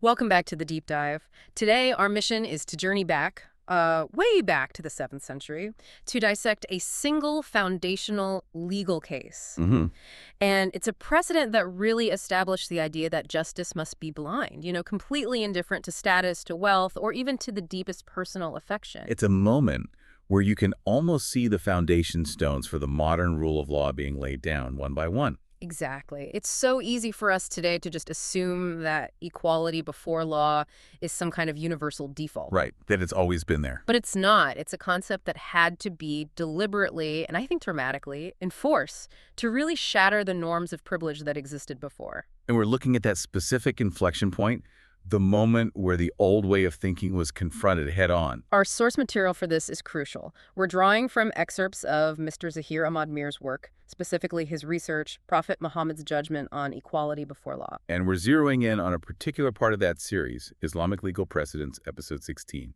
Welcome back to the deep dive. Today, our mission is to journey back, way back to the 7th century, to dissect a single foundational legal case. Hmm. And it's a precedent that really established the idea that justice must be blind, completely indifferent to status, to wealth, or even to the deepest personal affection. It's a moment where you can almost see the foundation stones for the modern rule of law being laid down one by one. Exactly. It's so easy for us today to just assume that equality before law is some kind of universal default. Right, that it's always been there. But it's not. It's a concept that had to be deliberately, and I think dramatically, enforced to really shatter the norms of privilege that existed before. And we're looking at that specific inflection point, the moment where the old way of thinking was confronted head on. Our source material for this is crucial. We're drawing from excerpts of Mr. Zahir Ahmad Mir's work, specifically his research, Prophet Muhammad's judgment on equality before law. And we're zeroing in on a particular part of that series, Islamic Legal Precedents, Episode 16,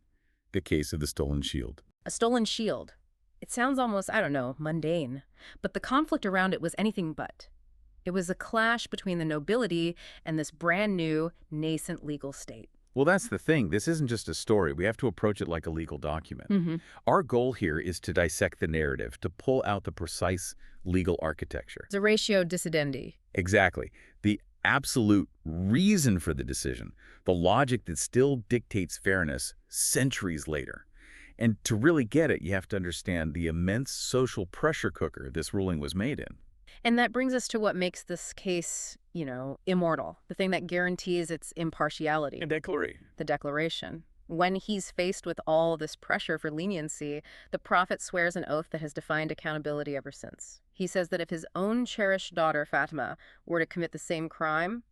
the case of the stolen shield. A stolen shield. It sounds almost, I don't know, mundane. But the conflict around it was anything but. It was a clash between the nobility and this brand new, nascent legal state. Well, that's the thing. This isn't just a story. We have to approach it like a legal document. Our goal here is to dissect the narrative, to pull out the precise legal architecture. It's a ratio decidendi. Exactly. The absolute reason for the decision, the logic that still dictates fairness centuries later. And to really get it, you have to understand the immense social pressure cooker this ruling was made in. And that brings us to what makes this case, immortal, the thing that guarantees its impartiality. The declaration. When he's faced with all this pressure for leniency, the prophet swears an oath that has defined accountability ever since. He says that if his own cherished daughter, Fatimah, were to commit the same crime,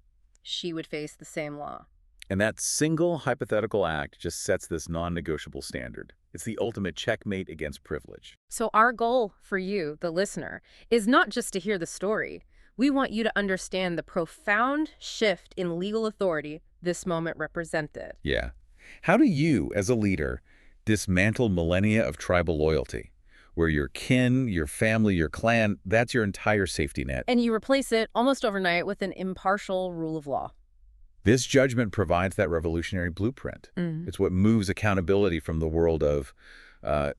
she would face the same law. And that single hypothetical act just sets this non-negotiable standard. It's the ultimate checkmate against privilege. So our goal for you, the listener, is not just to hear the story. We want you to understand the profound shift in legal authority this moment represented. Yeah. How do you, as a leader, dismantle millennia of tribal loyalty, where your kin, your family, your clan, that's your entire safety net? And you replace it almost overnight with an impartial rule of law. This judgment provides that revolutionary blueprint. It's what moves accountability from the world of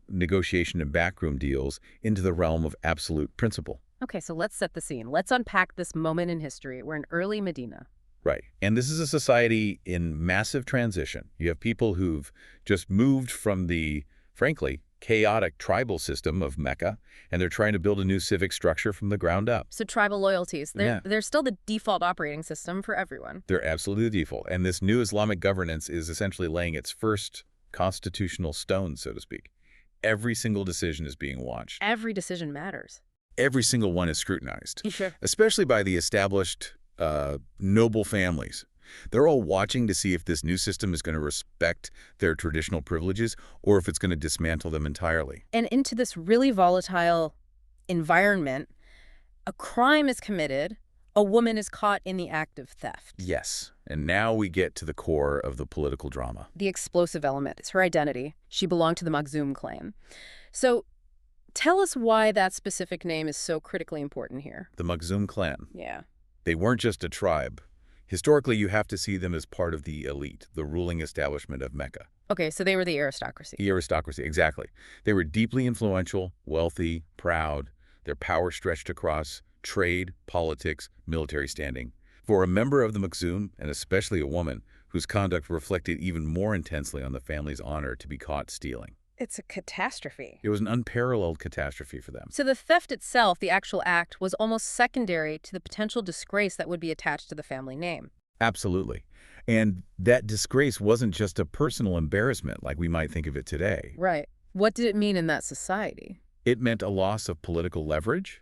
negotiation and backroom deals into the realm of absolute principle. Okay, so let's set the scene. Let's unpack this moment in history. We're in early Medina. Right. And this is a society in massive transition. You have people who've just moved from the, frankly, chaotic tribal system of Mecca, and they're trying to build a new civic structure from the ground up. So tribal loyalties, Yeah. they're still the default operating system for everyone. They're absolutely the default. And this new Islamic governance is essentially laying its first constitutional stone, so to speak. Every single decision is being watched. Every decision matters. Every single one is scrutinized, Sure. especially by the established noble families. They're all watching to see if this new system is going to respect their traditional privileges or if it's going to dismantle them entirely. And into this really volatile environment, a crime is committed, a woman is caught in the act of theft. Yes. And now we get to the core of the political drama. The explosive element is her identity. She belonged to the Makhzum clan. So tell us why that specific name is so critically important here. The Makhzum clan. Yeah. They weren't just a tribe. Historically, you have to see them as part of the elite, the ruling establishment of Mecca. Okay, so they were the aristocracy. The aristocracy, exactly. They were deeply influential, wealthy, proud. Their power stretched across trade, politics, military standing. For a member of the Makhzum, and especially a woman, whose conduct reflected even more intensely on the family's honor to be caught stealing. It's a catastrophe. It was an unparalleled catastrophe for them. So the theft itself, the actual act, was almost secondary to the potential disgrace that would be attached to the family name. Absolutely. And that disgrace wasn't just a personal embarrassment like we might think of it today. Right. What did it mean in that society? It meant a loss of political leverage.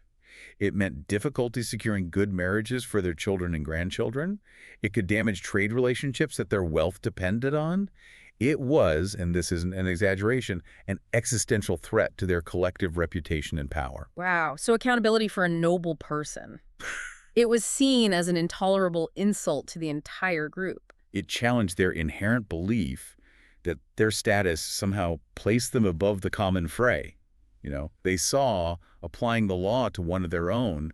It meant difficulty securing good marriages for their children and grandchildren. It could damage trade relationships that their wealth depended on. It was, and this isn't an exaggeration, an existential threat to their collective reputation and power. Wow. So accountability for a noble person. It was seen as an intolerable insult to the entire group. It challenged their inherent belief that their status somehow placed them above the common fray. They saw applying the law to one of their own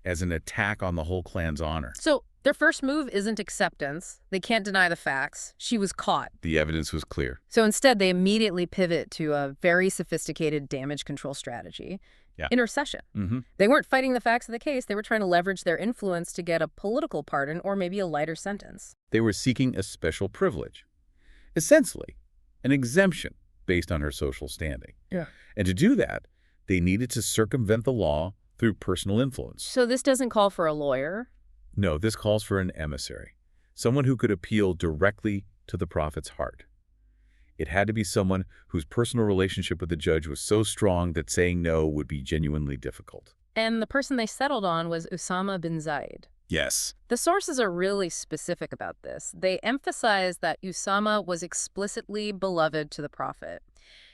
as an attack on the whole clan's honor. So Their first move isn't acceptance. They can't deny the facts. She was caught. The evidence was clear. So instead, they immediately pivot to a very sophisticated damage control strategy. Yeah. Intercession. Mm-hmm. They weren't fighting the facts of the case. They were trying to leverage their influence to get a political pardon or maybe a lighter sentence. They were seeking a special privilege. Essentially, an exemption based on her social standing. Yeah. And to do that, they needed to circumvent the law through personal influence. So this doesn't call for a lawyer? No, this calls for an emissary, someone who could appeal directly to the prophet's heart. It had to be someone whose personal relationship with the judge was so strong that saying no would be genuinely difficult. And the person they settled on was Usama bin Zaid. Yes. The sources are really specific about this. They emphasize that Usama was explicitly beloved to the prophet.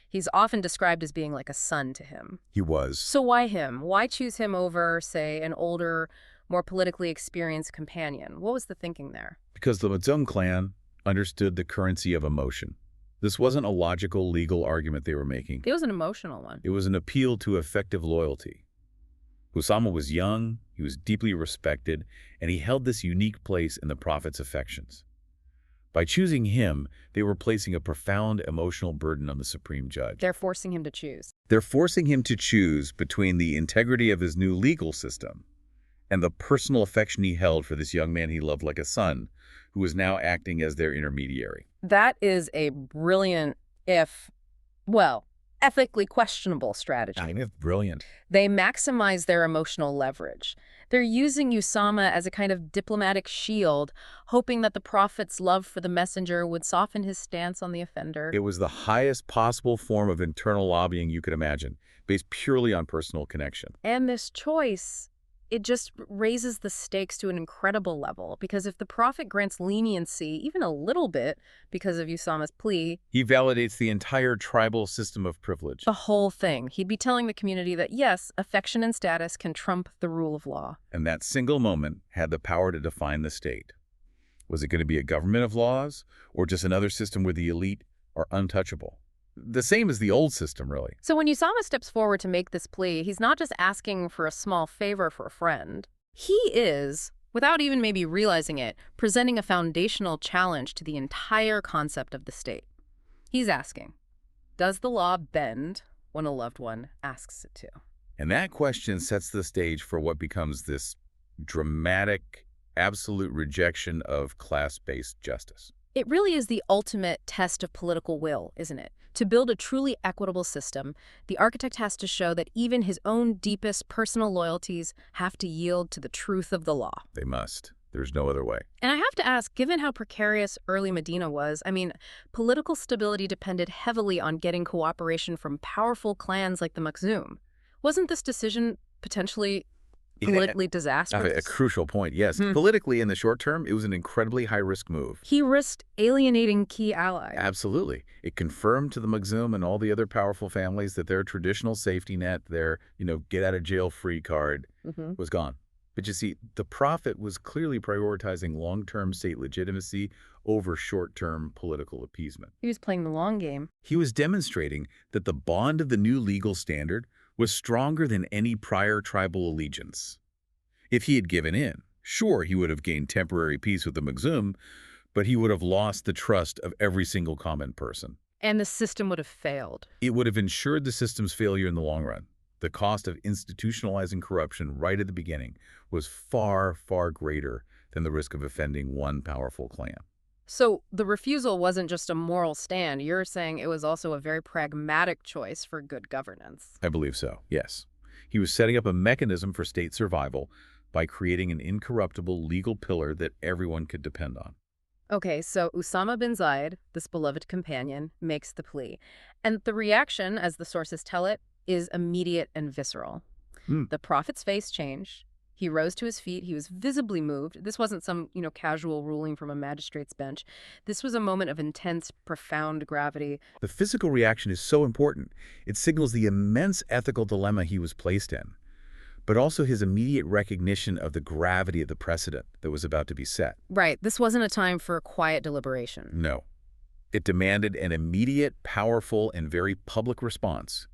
He's often described as being like a son to him. He was. So why him? Why choose him over, say, an older, more politically experienced companion? What was the thinking there? Because the Makhzum clan understood the currency of emotion. This wasn't a logical, legal argument they were making. It was an emotional one. It was an appeal to effective loyalty. Usama was young, he was deeply respected, and he held this unique place in the prophet's affections. By choosing him, they were placing a profound emotional burden on the supreme judge. They're forcing him to choose. They're forcing him to choose between the integrity of his new legal system and the personal affection he held for this young man he loved like a son, who was now acting as their intermediary. That is a brilliant, ethically questionable strategy. I mean, it's brilliant. They maximize their emotional leverage. They're using Usama as a kind of diplomatic shield, hoping that the prophet's love for the messenger would soften his stance on the offender. It was the highest possible form of internal lobbying you could imagine, based purely on personal connection. And this choice, it just raises the stakes to an incredible level, because if the prophet grants leniency, even a little bit, because of Usama's plea, he validates the entire tribal system of privilege. The whole thing. He'd be telling the community that, yes, affection and status can trump the rule of law. And that single moment had the power to define the state. Was it going to be a government of laws, or just another system where the elite are untouchable? The same as the old system, really. So when Usama steps forward to make this plea, he's not just asking for a small favor for a friend. He is, without even maybe realizing it, presenting a foundational challenge to the entire concept of the state. He's asking, does the law bend when a loved one asks it to? And that question sets the stage for what becomes this dramatic, absolute rejection of class-based justice. It really is the ultimate test of political will, isn't it? To build a truly equitable system, the architect has to show that even his own deepest personal loyalties have to yield to the truth of the law. They must. There's no other way. And I have to ask, given how precarious early Medina was, political stability depended heavily on getting cooperation from powerful clans like the Makhzum. Wasn't this decision potentially politically disastrous? A crucial point, yes. Politically, in the short term, it was an incredibly high-risk move. He risked alienating key allies. Absolutely. It confirmed to the Makhzum and all the other powerful families that their traditional safety net, their, get-out-of-jail-free card, was gone. But you see, the prophet was clearly prioritizing long-term state legitimacy over short-term political appeasement. He was playing the long game. He was demonstrating that the bond of the new legal standard was stronger than any prior tribal allegiance. If he had given in, sure, he would have gained temporary peace with the Makhzum, but he would have lost the trust of every single common person. And the system would have failed. It would have ensured the system's failure in the long run. The cost of institutionalizing corruption right at the beginning was far, far greater than the risk of offending one powerful clan. So the refusal wasn't just a moral stand. You're saying it was also a very pragmatic choice for good governance. I believe so, yes. He was setting up a mechanism for state survival by creating an incorruptible legal pillar that everyone could depend on. Okay, so Usama bin Zaid, this beloved companion, makes the plea. And the reaction, as the sources tell it, is immediate and visceral. The prophet's face changed. He rose to his feet. He was visibly moved. This wasn't some, casual ruling from a magistrate's bench. This was a moment of intense, profound gravity. The physical reaction is so important. It signals the immense ethical dilemma he was placed in, but also his immediate recognition of the gravity of the precedent that was about to be set. Right. This wasn't a time for quiet deliberation. No. It demanded an immediate, powerful, and very public response,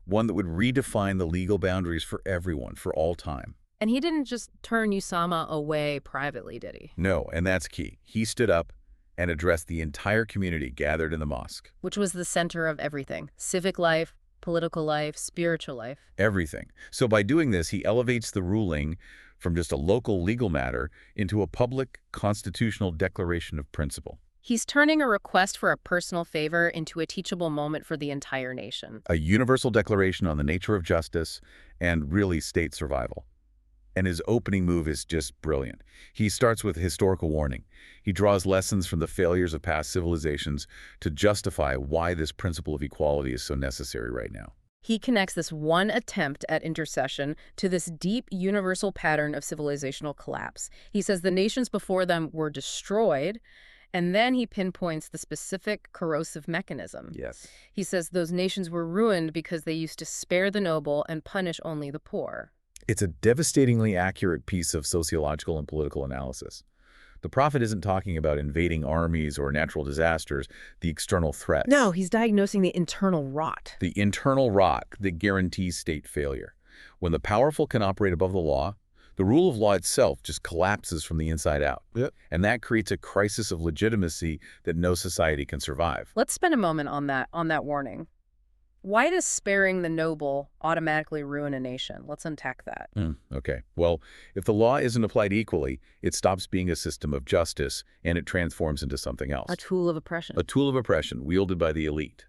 one that would redefine the legal boundaries for everyone, for all time. And he didn't just turn Usama away privately, did he? No, and that's key. He stood up and addressed the entire community gathered in the mosque. Which was the center of everything. Civic life, political life, spiritual life. Everything. So by doing this, he elevates the ruling from just a local legal matter into a public constitutional declaration of principle. He's turning a request for a personal favor into a teachable moment for the entire nation. A universal declaration on the nature of justice and really state survival. And his opening move is just brilliant. He starts with historical warning. He draws lessons from the failures of past civilizations to justify why this principle of equality is so necessary right now. He connects this one attempt at intercession to this deep universal pattern of civilizational collapse. He says the nations before them were destroyed, and then he pinpoints the specific corrosive mechanism. Yes. He says those nations were ruined because they used to spare the noble and punish only the poor. It's a devastatingly accurate piece of sociological and political analysis. The prophet isn't talking about invading armies or natural disasters, the external threat. No, he's diagnosing the internal rot. The internal rot that guarantees state failure. When the powerful can operate above the law, the rule of law itself just collapses from the inside out. Yep. And that creates a crisis of legitimacy that no society can survive. Let's spend a moment on that warning. Why does sparing the noble automatically ruin a nation? Let's unpack that. Okay. Well, if the law isn't applied equally, it stops being a system of justice and it transforms into something else. A tool of oppression. A tool of oppression wielded by the elite.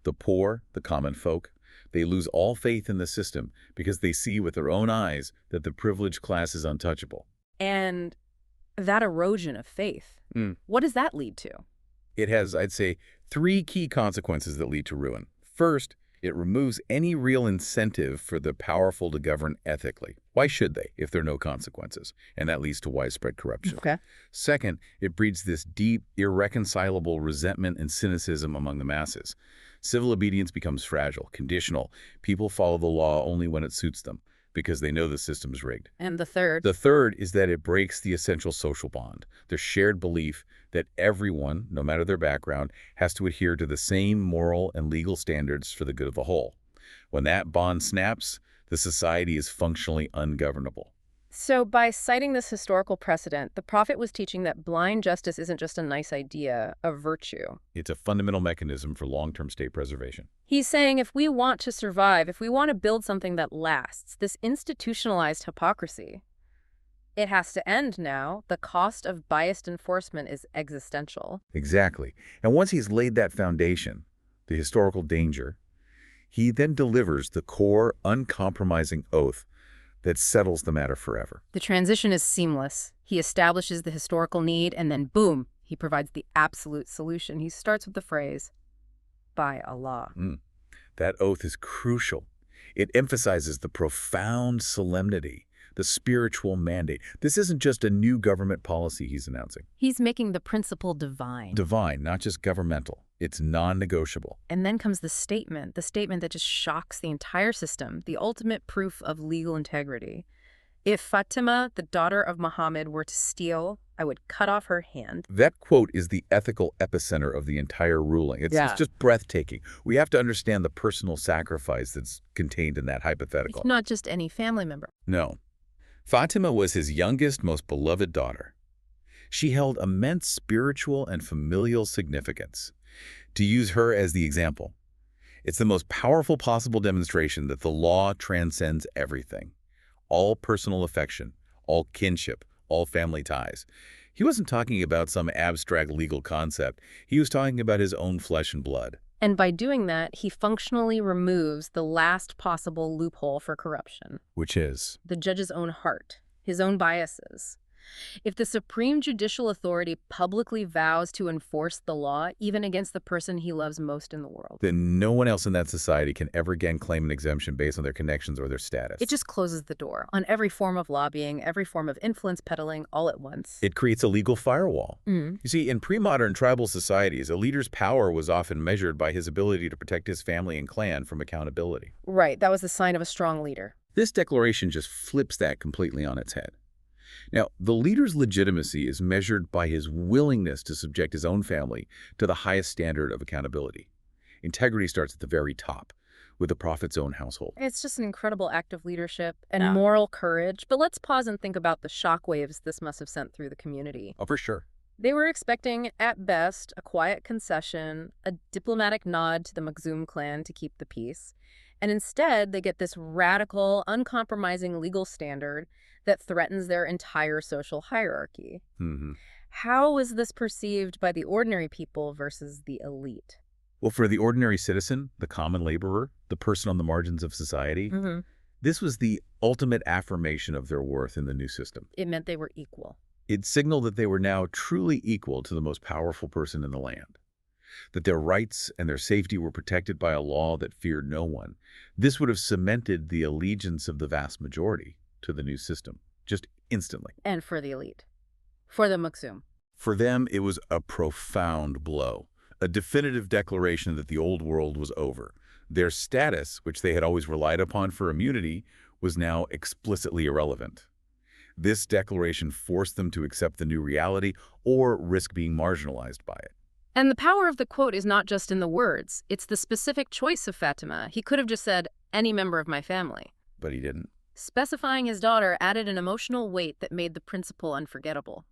The poor, the common folk, they lose all faith in the system because they see with their own eyes that the privileged class is untouchable. And that erosion of faith, what does that lead to? It has, I'd say, 3 key consequences that lead to ruin. First, it removes any real incentive for the powerful to govern ethically. Why should they if there are no consequences? And that leads to widespread corruption. Okay. Second, it breeds this deep, irreconcilable resentment and cynicism among the masses. Civil obedience becomes fragile, conditional. People follow the law only when it suits them because they know the system is rigged. And the third? The third is that it breaks the essential social bond, the shared belief that everyone, no matter their background, has to adhere to the same moral and legal standards for the good of the whole. When that bond snaps, the society is functionally ungovernable. So by citing this historical precedent, the prophet was teaching that blind justice isn't just a nice idea, a virtue. It's a fundamental mechanism for long-term state preservation. He's saying if we want to survive, if we want to build something that lasts, this institutionalized hypocrisy, it has to end now. The cost of biased enforcement is existential. Exactly. And once he's laid that foundation, the historical danger, he then delivers the core, uncompromising oath that settles the matter forever. The transition is seamless. He establishes the historical need, and then boom, he provides the absolute solution. He starts with the phrase, by Allah. That oath is crucial. It emphasizes the profound solemnity, the spiritual mandate. This isn't just a new government policy he's announcing. He's making the principle divine. Divine, not just governmental. It's non-negotiable. And then comes the statement that just shocks the entire system, the ultimate proof of legal integrity. If Fatimah, the daughter of Muhammad, were to steal, I would cut off her hand. That quote is the ethical epicenter of the entire ruling. It's just breathtaking. We have to understand the personal sacrifice that's contained in that hypothetical. It's not just any family member. No. Fatima was his youngest, most beloved daughter. She held immense spiritual and familial significance. To use her as the example, it's the most powerful possible demonstration that the law transcends everything. All personal affection, all kinship, all family ties. He wasn't talking about some abstract legal concept. He was talking about his own flesh and blood. And by doing that, he functionally removes the last possible loophole for corruption. Which is? The judge's own heart, his own biases. If the supreme judicial authority publicly vows to enforce the law, even against the person he loves most in the world, then no one else in that society can ever again claim an exemption based on their connections or their status. It just closes the door on every form of lobbying, every form of influence peddling, all at once. It creates a legal firewall. You see, in pre-modern tribal societies, a leader's power was often measured by his ability to protect his family and clan from accountability. Right, that was the sign of a strong leader. This declaration just flips that completely on its head. Now, the leader's legitimacy is measured by his willingness to subject his own family to the highest standard of accountability. Integrity starts at the very top, with the Prophet's own household. It's just an incredible act of leadership and moral courage. But let's pause and think about the shockwaves this must have sent through the community. Oh, for sure. They were expecting, at best, a quiet concession, a diplomatic nod to the Makhzum clan to keep the peace. And instead, they get this radical, uncompromising legal standard that threatens their entire social hierarchy. How was this perceived by the ordinary people versus the elite? Well, for the ordinary citizen, the common laborer, the person on the margins of society, this was the ultimate affirmation of their worth in the new system. It meant they were equal. It signaled that they were now truly equal to the most powerful person in the land, that their rights and their safety were protected by a law that feared no one. This would have cemented the allegiance of the vast majority to the new system, just instantly. And for the elite. For the Makhzum. For them, it was a profound blow, a definitive declaration that the old world was over. Their status, which they had always relied upon for immunity, was now explicitly irrelevant. This declaration forced them to accept the new reality or risk being marginalized by it. And the power of the quote is not just in the words. It's the specific choice of Fatimah. He could have just said, any member of my family. But he didn't. Specifying his daughter added an emotional weight that made the principle unforgettable.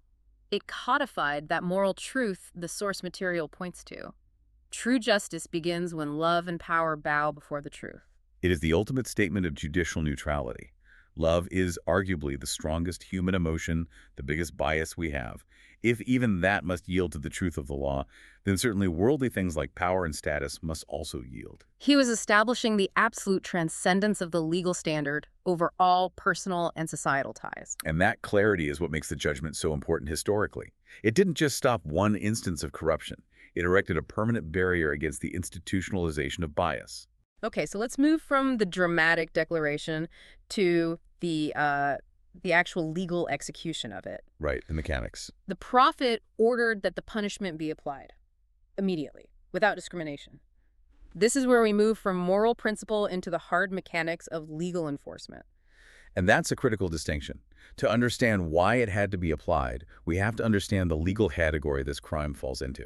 It codified that moral truth the source material points to. True justice begins when love and power bow before the truth. It is the ultimate statement of judicial neutrality. Love is arguably the strongest human emotion, the biggest bias we have. If even that must yield to the truth of the law, then certainly worldly things like power and status must also yield. He was establishing the absolute transcendence of the legal standard over all personal and societal ties. And that clarity is what makes the judgment so important historically. It didn't just stop one instance of corruption. It erected a permanent barrier against the institutionalization of bias. Okay, so let's move from the dramatic declaration to the actual legal execution of it. Right, the mechanics. The Prophet ordered that the punishment be applied immediately, without discrimination. This is where we move from moral principle into the hard mechanics of legal enforcement. And that's a critical distinction. To understand why it had to be applied, we have to understand the legal category this crime falls into.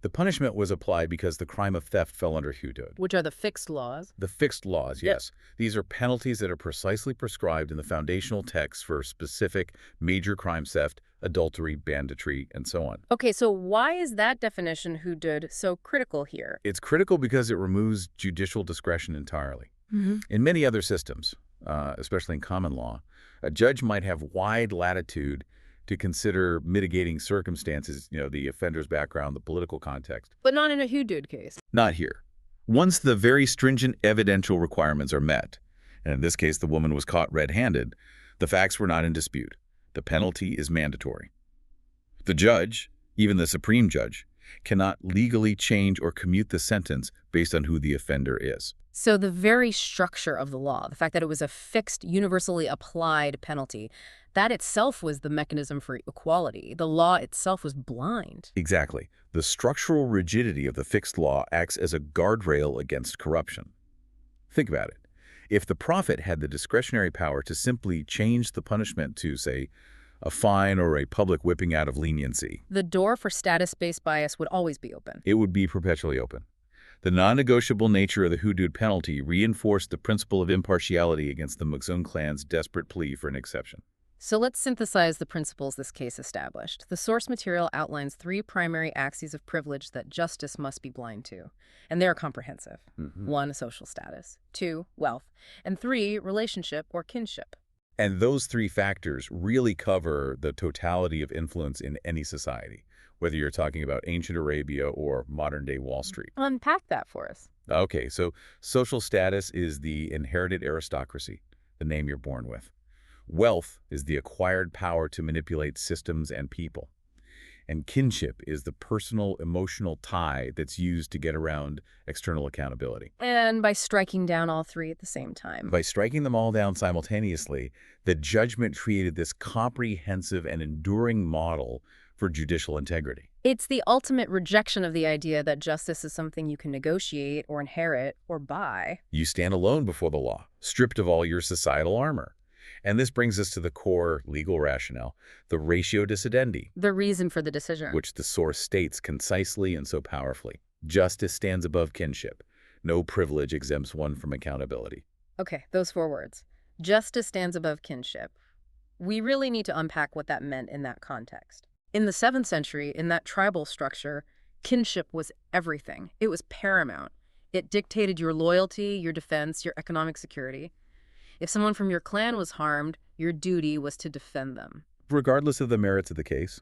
The punishment was applied because the crime of theft fell under hudud. Which are the fixed laws? The fixed laws, yes. These are penalties that are precisely prescribed in the foundational text for specific major crime theft, adultery, banditry, and so on. Okay, so why is that definition hudud so critical here? It's critical because it removes judicial discretion entirely. In many other systems, especially in common law, a judge might have wide latitude to consider mitigating circumstances, the offender's background, the political context. But not in a hudud case. Not here. Once the very stringent evidential requirements are met, and in this case the woman was caught red-handed, the facts were not in dispute. The penalty is mandatory. The judge, even the supreme judge, cannot legally change or commute the sentence based on who the offender is. So the very structure of the law, the fact that it was a fixed, universally applied penalty, that itself was the mechanism for equality. The law itself was blind. Exactly. The structural rigidity of the fixed law acts as a guardrail against corruption. Think about it. If the Prophet had the discretionary power to simply change the punishment to, say, a fine or a public whipping out of leniency, the door for status-based bias would always be open. It would be perpetually open. The non-negotiable nature of the hudud penalty reinforced the principle of impartiality against the Makhzum clan's desperate plea for an exception. So let's synthesize the principles this case established. The source material outlines 3 primary axes of privilege that justice must be blind to, and they're comprehensive. 1, social status. 2, wealth. And 3, relationship or kinship. And those 3 factors really cover the totality of influence in any society, whether you're talking about ancient Arabia or modern-day Wall Street. Unpack that for us. Okay, so social status is the inherited aristocracy, the name you're born with. Wealth is the acquired power to manipulate systems and people. And kinship is the personal, emotional tie that's used to get around external accountability. And by striking down all 3 at the same time. By striking them all down simultaneously, the judgment created this comprehensive and enduring model for judicial integrity. It's the ultimate rejection of the idea that justice is something you can negotiate or inherit or buy. You stand alone before the law, stripped of all your societal armor. And this brings us to the core legal rationale, the ratio decidendi. The reason for the decision. Which the source states concisely and so powerfully. Justice stands above kinship. No privilege exempts one from accountability. Okay, those 4 words. Justice stands above kinship. We really need to unpack what that meant in that context. In the 7th century, in that tribal structure, kinship was everything. It was paramount. It dictated your loyalty, your defense, your economic security. If someone from your clan was harmed, your duty was to defend them. Regardless of the merits of the case,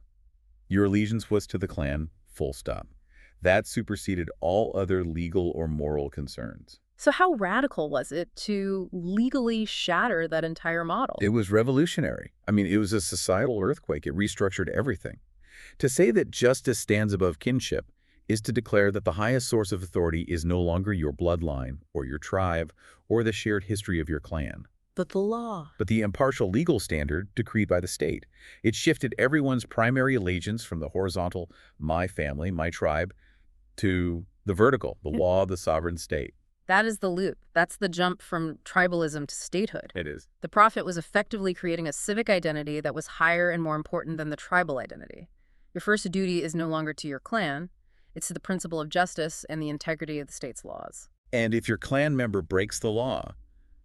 your allegiance was to the clan, full stop. That superseded all other legal or moral concerns. So how radical was it to legally shatter that entire model? It was revolutionary. I mean, it was a societal earthquake. It restructured everything. To say that justice stands above kinship is to declare that the highest source of authority is no longer your bloodline or your tribe or the shared history of your clan, But the law. but the impartial legal standard decreed by the state. It shifted everyone's primary allegiance from the horizontal, my family, my tribe, to the vertical, the law, the sovereign state. That is the loop. That's the jump from tribalism to statehood. It is. The prophet was effectively creating a civic identity that was higher and more important than the tribal identity. Your first duty is no longer to your clan. It's to the principle of justice and the integrity of the state's laws. And if your clan member breaks the law,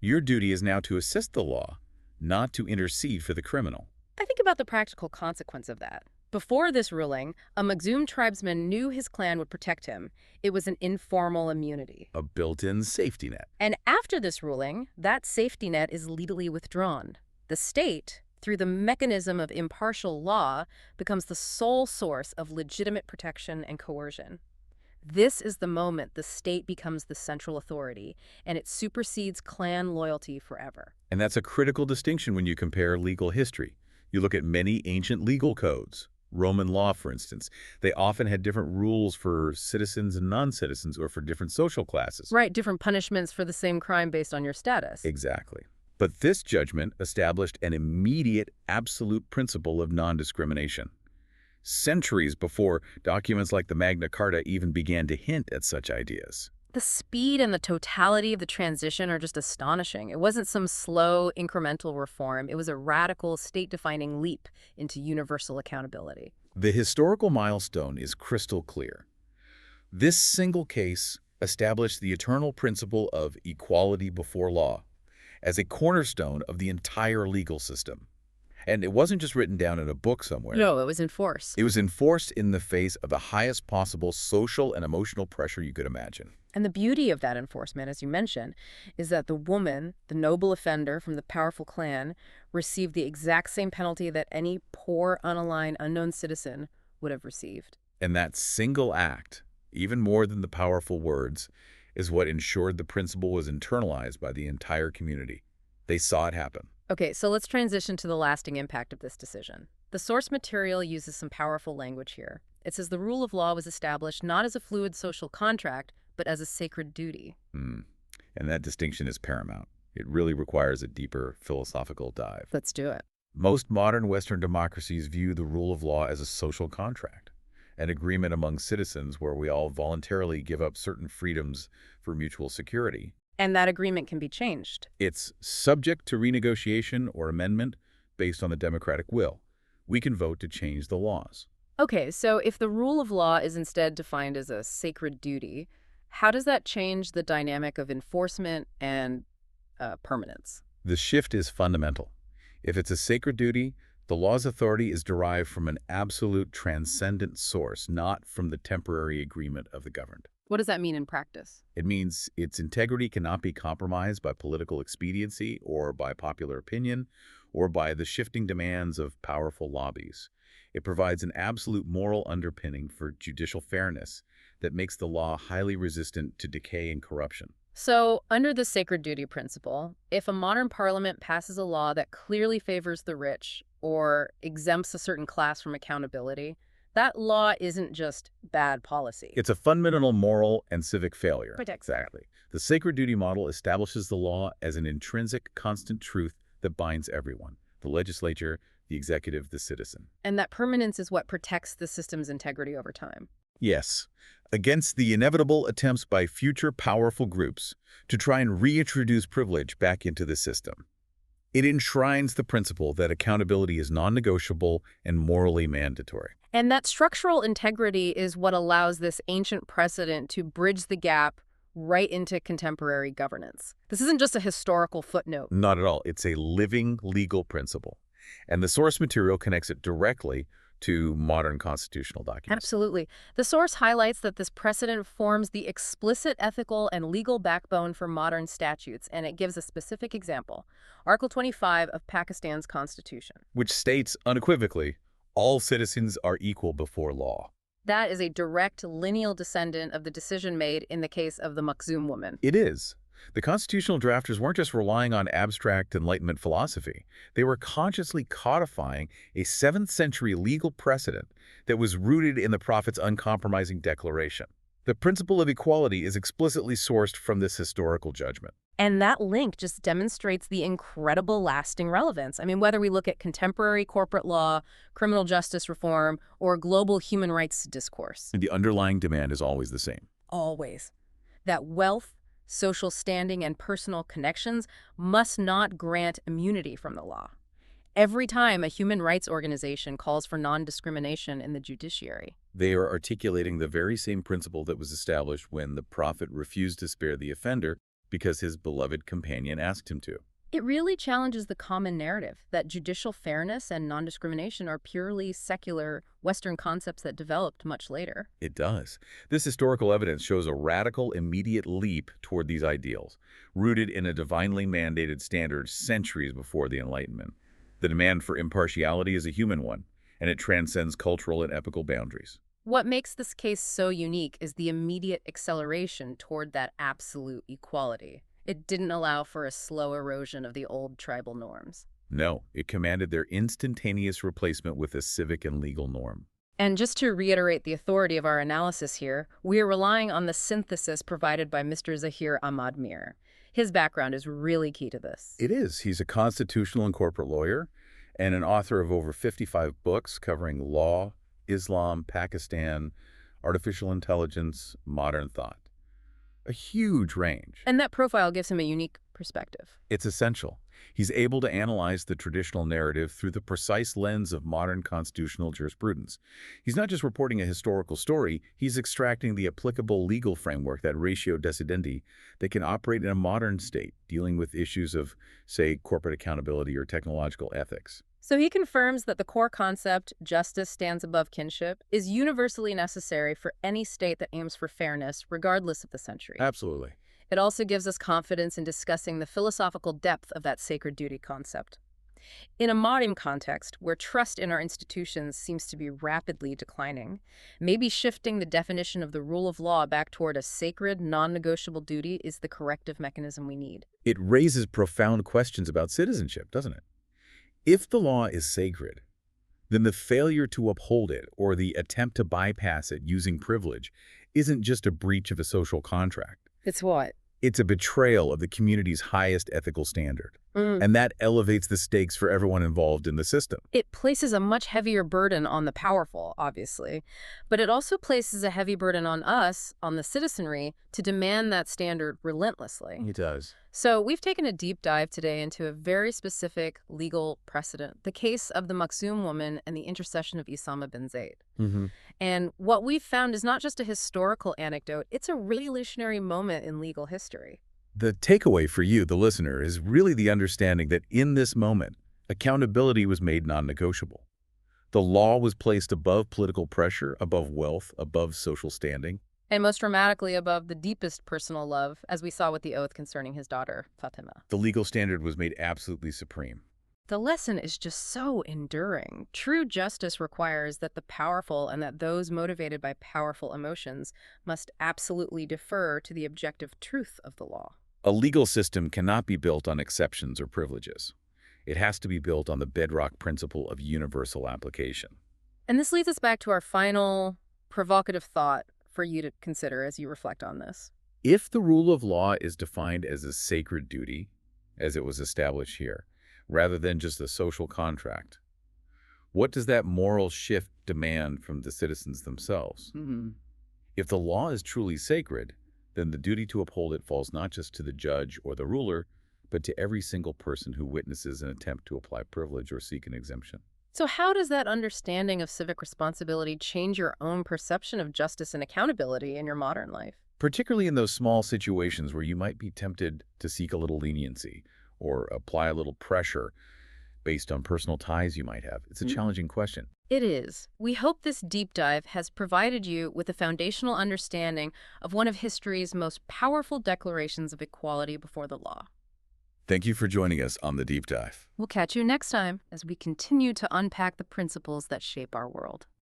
your duty is now to assist the law, not to intercede for the criminal. I think about the practical consequence of that. Before this ruling, a Makhzum tribesman knew his clan would protect him. It was an informal immunity. A built-in safety net. And after this ruling, that safety net is legally withdrawn. The state, through the mechanism of impartial law, becomes the sole source of legitimate protection and coercion. This is the moment the state becomes the central authority, and it supersedes clan loyalty forever. And that's a critical distinction when you compare legal history. You look at many ancient legal codes. Roman law, for instance. They often had different rules for citizens and non-citizens or for different social classes. Right, different punishments for the same crime based on your status. Exactly. But this judgment established an immediate, absolute principle of non-discrimination. Centuries before documents like the Magna Carta even began to hint at such ideas. The speed and the totality of the transition are just astonishing. It wasn't some slow, incremental reform. It was a radical, state-defining leap into universal accountability. The historical milestone is crystal clear. This single case established the eternal principle of equality before law as a cornerstone of the entire legal system. And it wasn't just written down in a book somewhere. No, it was enforced. It was enforced in the face of the highest possible social and emotional pressure you could imagine. And the beauty of that enforcement, as you mentioned, is that the woman, the noble offender from the powerful clan, received the exact same penalty that any poor, unaligned, unknown citizen would have received. And that single act, even more than the powerful words, is what ensured the principle was internalized by the entire community. They saw it happen. Okay, so let's transition to the lasting impact of this decision. The source material uses some powerful language here. It says the rule of law was established not as a fluid social contract, but as a sacred duty. And that distinction is paramount. It really requires a deeper philosophical dive. Let's do it. Most modern Western democracies view the rule of law as a social contract, an agreement among citizens where we all voluntarily give up certain freedoms for mutual security. And that agreement can be changed. It's subject to renegotiation or amendment based on the democratic will. We can vote to change the laws. Okay, so if the rule of law is instead defined as a sacred duty, how does that change the dynamic of enforcement and permanence? The shift is fundamental. If it's a sacred duty, the law's authority is derived from an absolute transcendent source, not from the temporary agreement of the governed. What does that mean in practice? It means its integrity cannot be compromised by political expediency or by popular opinion or by the shifting demands of powerful lobbies. It provides an absolute moral underpinning for judicial fairness that makes the law highly resistant to decay and corruption. So, under the sacred duty principle, if a modern parliament passes a law that clearly favors the rich or exempts a certain class from accountability, that law isn't just bad policy. It's a fundamental moral and civic failure. Exactly. The sacred duty model establishes the law as an intrinsic, constant truth that binds everyone, the legislature, the executive, the citizen. And that permanence is what protects the system's integrity over time. Yes, against the inevitable attempts by future powerful groups to try and reintroduce privilege back into the system. It enshrines the principle that accountability is non-negotiable and morally mandatory. And that structural integrity is what allows this ancient precedent to bridge the gap right into contemporary governance. This isn't just a historical footnote. Not at all. It's a living legal principle. And the source material connects it directly to modern constitutional documents. Absolutely. The source highlights that this precedent forms the explicit ethical and legal backbone for modern statutes, and it gives a specific example. Article 25 of Pakistan's constitution. Which states unequivocally, all citizens are equal before law. That is a direct lineal descendant of the decision made in the case of the Makhzum woman. It is. The constitutional drafters weren't just relying on abstract Enlightenment philosophy. They were consciously codifying a 7th century legal precedent that was rooted in the Prophet's uncompromising declaration. The principle of equality is explicitly sourced from this historical judgment. And that link just demonstrates the incredible lasting relevance. I mean, whether we look at contemporary corporate law, criminal justice reform, or global human rights discourse. And the underlying demand is always the same. Always. That wealth, social standing, and personal connections must not grant immunity from the law. Every time a human rights organization calls for non-discrimination in the judiciary, they are articulating the very same principle that was established when the Prophet refused to spare the offender because his beloved companion asked him to. It really challenges the common narrative that judicial fairness and non-discrimination are purely secular Western concepts that developed much later. It does. This historical evidence shows a radical, immediate leap toward these ideals, rooted in a divinely mandated standard centuries before the Enlightenment. The demand for impartiality is a human one, and it transcends cultural and epochal boundaries. What makes this case so unique is the immediate acceleration toward that absolute equality. It didn't allow for a slow erosion of the old tribal norms. No, it commanded their instantaneous replacement with a civic and legal norm. And just to reiterate the authority of our analysis here, we are relying on the synthesis provided by Mr. Zahir Ahmad Mir. His background is really key to this. It is. He's a constitutional and corporate lawyer and an author of over 55 books covering law, Islam, Pakistan, artificial intelligence, modern thought. A huge range. And that profile gives him a unique perspective. It's essential. He's able to analyze the traditional narrative through the precise lens of modern constitutional jurisprudence. He's not just reporting a historical story, he's extracting the applicable legal framework, that ratio decidendi, that can operate in a modern state, dealing with issues of, say, corporate accountability or technological ethics. So he confirms that the core concept, justice stands above kinship, is universally necessary for any state that aims for fairness, regardless of the century. Absolutely. It also gives us confidence in discussing the philosophical depth of that sacred duty concept. In a modern context, where trust in our institutions seems to be rapidly declining, maybe shifting the definition of the rule of law back toward a sacred, non-negotiable duty is the corrective mechanism we need. It raises profound questions about citizenship, doesn't it? If the law is sacred, then the failure to uphold it or the attempt to bypass it using privilege isn't just a breach of a social contract. It's what? It's a betrayal of the community's highest ethical standard. And that elevates the stakes for everyone involved in the system. It places a much heavier burden on the powerful, obviously, but it also places a heavy burden on us, on the citizenry, to demand that standard relentlessly. It does. So we've taken a deep dive today into a very specific legal precedent, the case of the Makhzum woman and the intercession of Usama bin Zaid. And what we've found is not just a historical anecdote, it's a revolutionary moment in legal history. The takeaway for you, the listener, is really the understanding that in this moment, accountability was made non-negotiable. The law was placed above political pressure, above wealth, above social standing. And most dramatically above the deepest personal love, as we saw with the oath concerning his daughter, Fatimah. The legal standard was made absolutely supreme. The lesson is just so enduring. True justice requires that the powerful and that those motivated by powerful emotions must absolutely defer to the objective truth of the law. A legal system cannot be built on exceptions or privileges. It has to be built on the bedrock principle of universal application. And this leads us back to our final provocative thought for you to consider as you reflect on this. If the rule of law is defined as a sacred duty, as it was established here, rather than just a social contract, what does that moral shift demand from the citizens themselves? If the law is truly sacred, then the duty to uphold it falls not just to the judge or the ruler, but to every single person who witnesses an attempt to apply privilege or seek an exemption. So how does that understanding of civic responsibility change your own perception of justice and accountability in your modern life? Particularly in those small situations where you might be tempted to seek a little leniency or apply a little pressure based on personal ties you might have. It's a challenging question. It is. We hope this deep dive has provided you with a foundational understanding of one of history's most powerful declarations of equality before the law. Thank you for joining us on The Deep Dive. We'll catch you next time as we continue to unpack the principles that shape our world.